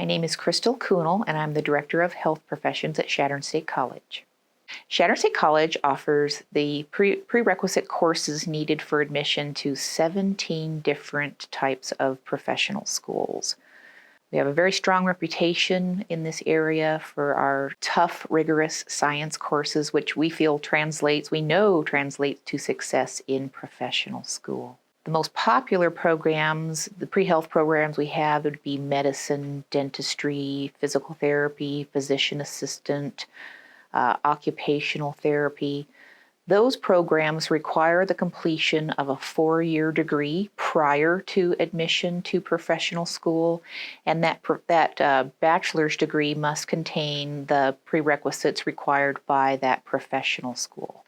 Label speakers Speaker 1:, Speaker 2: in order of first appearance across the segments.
Speaker 1: My name is Kristal Kuhnel, and I'm the Director of Health Professions at Chadron State College. Chadron State College offers the prerequisite courses needed for admission to 17 different types of professional schools. We have a very strong reputation in this area for our tough, rigorous science courses, which we know translates to success in professional school. The most popular programs, the pre-health programs we have would be medicine, dentistry, physical therapy, physician assistant, occupational therapy. Those programs require the completion of a 4-year degree prior to admission to professional school, and that bachelor's degree must contain the prerequisites required by that professional school.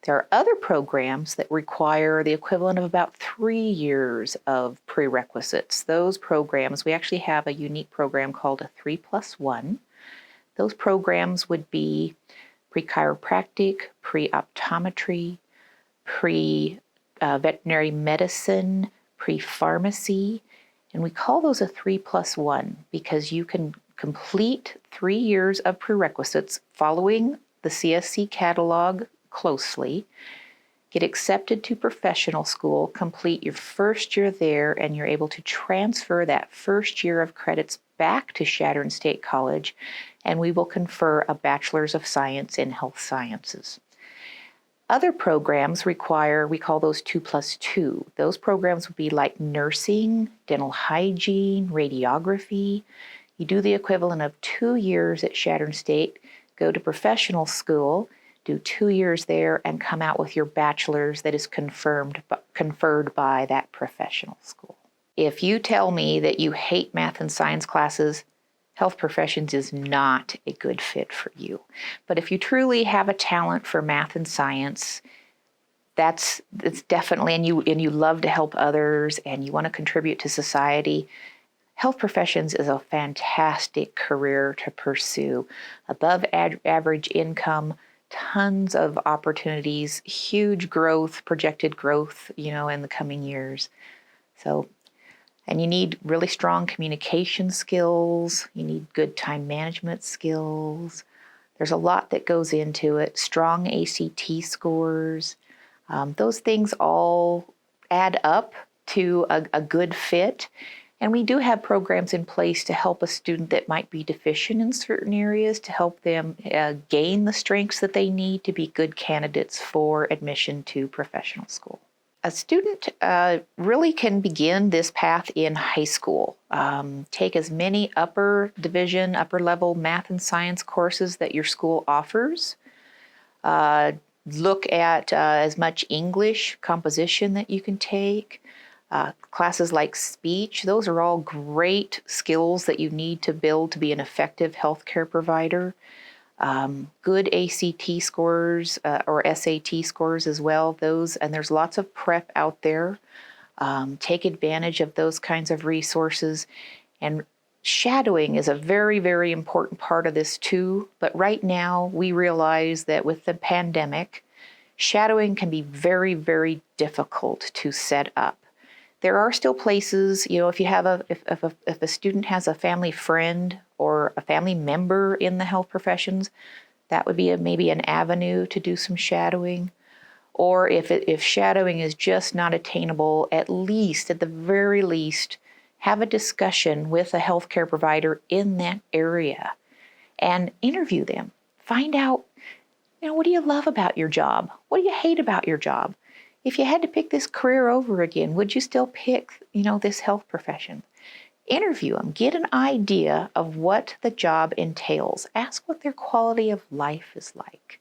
Speaker 1: There are other programs that require the equivalent of about 3 years of prerequisites. Those programs, we actually have a unique program called a 3+1. Those programs would be pre-chiropractic, pre-optometry, pre-veterinary medicine, pre-pharmacy, and we call those a 3+1 because you can complete 3 years of prerequisites following the CSC catalog closely, get accepted to professional school, complete your first year there, and you're able to transfer that first year of credits back to Chadron State College, and we will confer a Bachelor's of Science in Health Sciences. Other programs require, we call those 2+2. Those programs would be like nursing, dental hygiene, radiography. You do the equivalent of 2 years at Chadron State, go to professional school, do 2 years there, and come out with your bachelor's that is conferred by that professional school. If you tell me that you hate math and science classes, health professions is not a good fit for you. But if you truly have a talent for math and science, it's definitely, and you love to help others and you want to contribute to society, health professions is a fantastic career to pursue. Above average income, tons of opportunities, huge growth, projected growth, in the coming years. And you need really strong communication skills. You need good time management skills. There's a lot that goes into it. Strong ACT scores. Those things all add up to a good fit. And we do have programs in place to help a student that might be deficient in certain areas to help them gain the strengths that they need to be good candidates for admission to professional school. A student really can begin this path in high school. Take as many upper level math and science courses that your school offers. Look at as much English composition that you can take. Classes like speech, those are all great skills that you need to build to be an effective healthcare provider. Good ACT scores or SAT scores as well, and there's lots of prep out there. Take advantage of those kinds of resources. And shadowing is a very, very important part of this too. But right now we realize that with the pandemic, shadowing can be very, very difficult to set up. There are still places, if a student has a family friend or a family member in the health professions, that would be maybe an avenue to do some shadowing. Or if shadowing is just not attainable, at the very least, have a discussion with a healthcare provider in that area and interview them. Find out, what do you love about your job? What do you hate about your job? If you had to pick this career over again, would you still pick, this health profession? Interview them. Get an idea of what the job entails. Ask what their quality of life is like.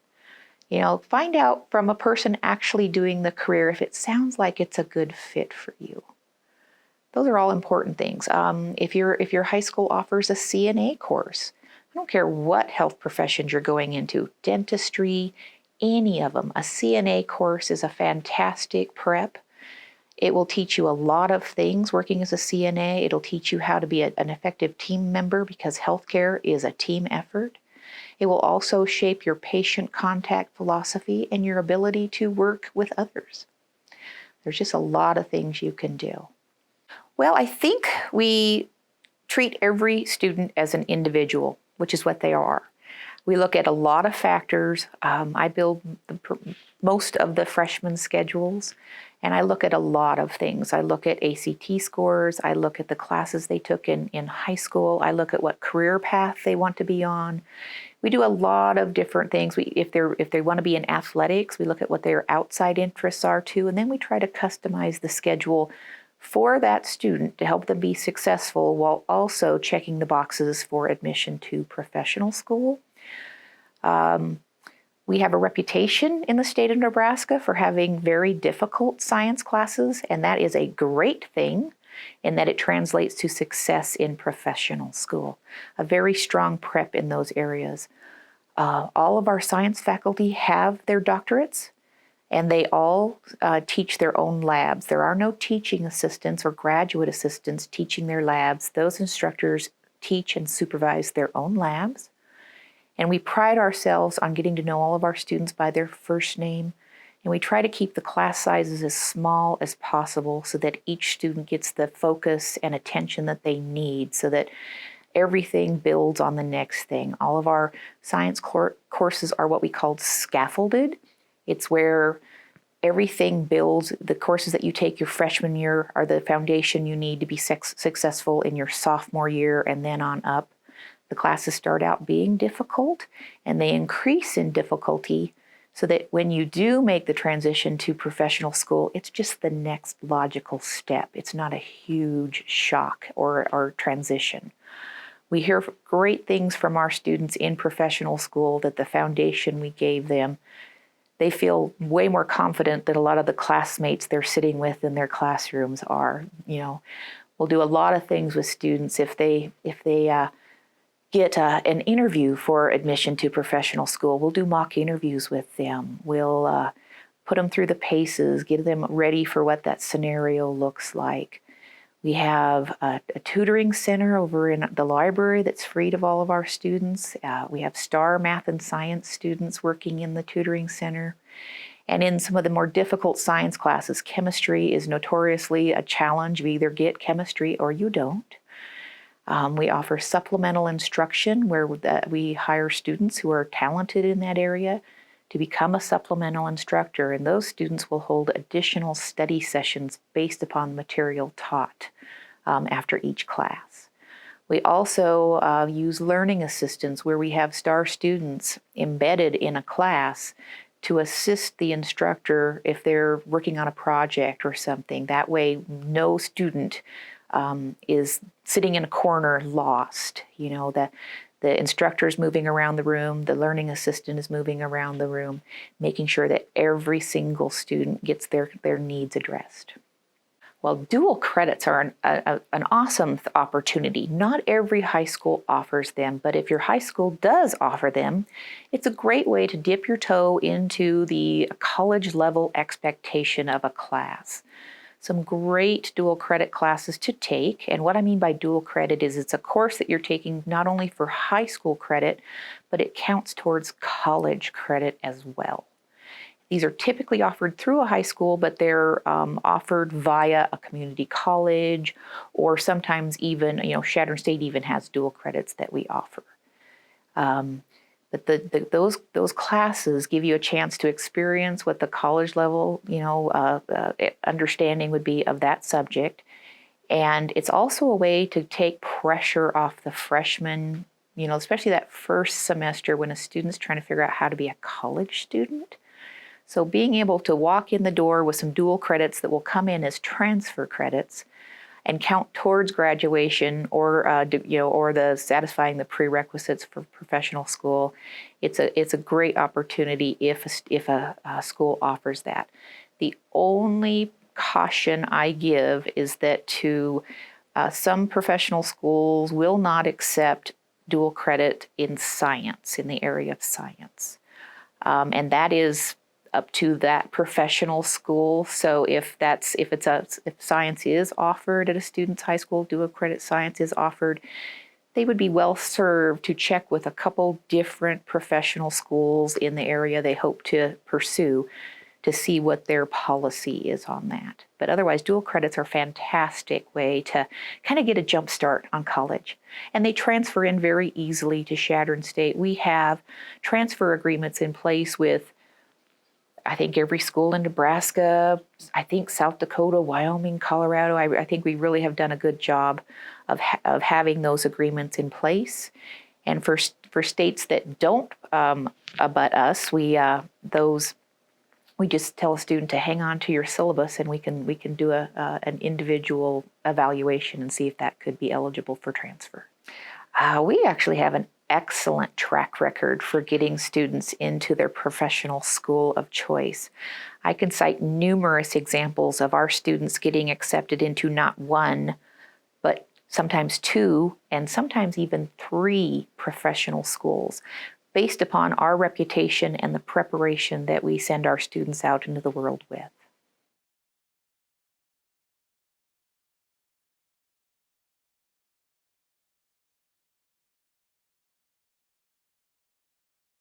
Speaker 1: Find out from a person actually doing the career if it sounds like it's a good fit for you. Those are all important things. If your high school offers a CNA course, I don't care what health professions you're going into, dentistry, any of them. A CNA course is a fantastic prep. It will teach you a lot of things working as a CNA. It'll teach you how to be an effective team member because healthcare is a team effort. It will also shape your patient contact philosophy and your ability to work with others. There's just a lot of things you can do. Well, I think we treat every student as an individual, which is what they are. We look at a lot of factors. I build most of the freshman schedules, and I look at a lot of things. I look at ACT scores. I look at the classes they took in high school. I look at what career path they want to be on. We do a lot of different things. If they want to be in athletics, we look at what their outside interests are too, and then we try to customize the schedule for that student to help them be successful while also checking the boxes for admission to professional school. We have a reputation in the state of Nebraska for having very difficult science classes, and that is a great thing in that it translates to success in professional school. A very strong prep in those areas. All of our science faculty have their doctorates, and they all teach their own labs. There are no teaching assistants or graduate assistants teaching their labs. Those instructors teach and supervise their own labs. And we pride ourselves on getting to know all of our students by their first name. And we try to keep the class sizes as small as possible so that each student gets the focus and attention that they need so that everything builds on the next thing. All of our science courses are what we call scaffolded. It's where everything builds. The courses that you take your freshman year are the foundation you need to be successful in your sophomore year and then on up. The classes start out being difficult, and they increase in difficulty so that when you do make the transition to professional school, it's just the next logical step. It's not a huge shock or transition. We hear great things from our students in professional school that the foundation we gave them, they feel way more confident than a lot of the classmates they're sitting with in their classrooms are. We'll do a lot of things with students if they get an interview for admission to professional school. We'll do mock interviews with them. We'll put them through the paces, get them ready for what that scenario looks like. We have a tutoring center over in the library that's free to all of our students. We have STAR math and science students working in the tutoring center. And in some of the more difficult science classes, chemistry is notoriously a challenge. You either get chemistry or you don't. We offer supplemental instruction where we hire students who are talented in that area to become a supplemental instructor, and those students will hold additional study sessions based upon the material taught after each class. We also use learning assistants where we have STAR students embedded in a class to assist the instructor if they're working on a project or something. That way, no student is sitting in a corner lost. The instructor is moving around the room, the learning assistant is moving around the room, making sure that every single student gets their needs addressed. Well, dual credits are an awesome opportunity. Not every high school offers them, but if your high school does offer them, it's a great way to dip your toe into the college level expectation of a class. Some great dual credit classes to take. And what I mean by dual credit is it's a course that you're taking not only for high school credit, but it counts towards college credit as well. These are typically offered through a high school, but they're offered via a community college, or sometimes even, Chadron State even has dual credits that we offer. But those classes give you a chance to experience what the college level, understanding would be of that subject. And it's also a way to take pressure off the freshmen, especially that first semester when a student's trying to figure out how to be a college student. So being able to walk in the door with some dual credits that will come in as transfer credits and count towards graduation or the satisfying the prerequisites for professional school, it's a great opportunity if a school offers that. The only caution I give is that some professional schools will not accept dual credit in science, in the area of science, and that is up to that professional school. So if science is offered at a student's high school, dual credit science is offered, they would be well served to check with a couple different professional schools in the area they hope to pursue to see what their policy is on that. But otherwise, dual credits are a fantastic way to kind of get a jump start on college. And they transfer in very easily to Chadron State. We have transfer agreements in place with, I think, every school in Nebraska, I think South Dakota, Wyoming, Colorado. I think we really have done a good job of having those agreements in place. And for states that don't abut us, we just tell a student to hang on to your syllabus, and we can do an individual evaluation and see if that could be eligible for transfer. We actually have an excellent track record for getting students into their professional school of choice. I can cite numerous examples of our students getting accepted into not one, but sometimes two, and sometimes even three professional schools, based upon our reputation and the preparation that we send our students out into the world with.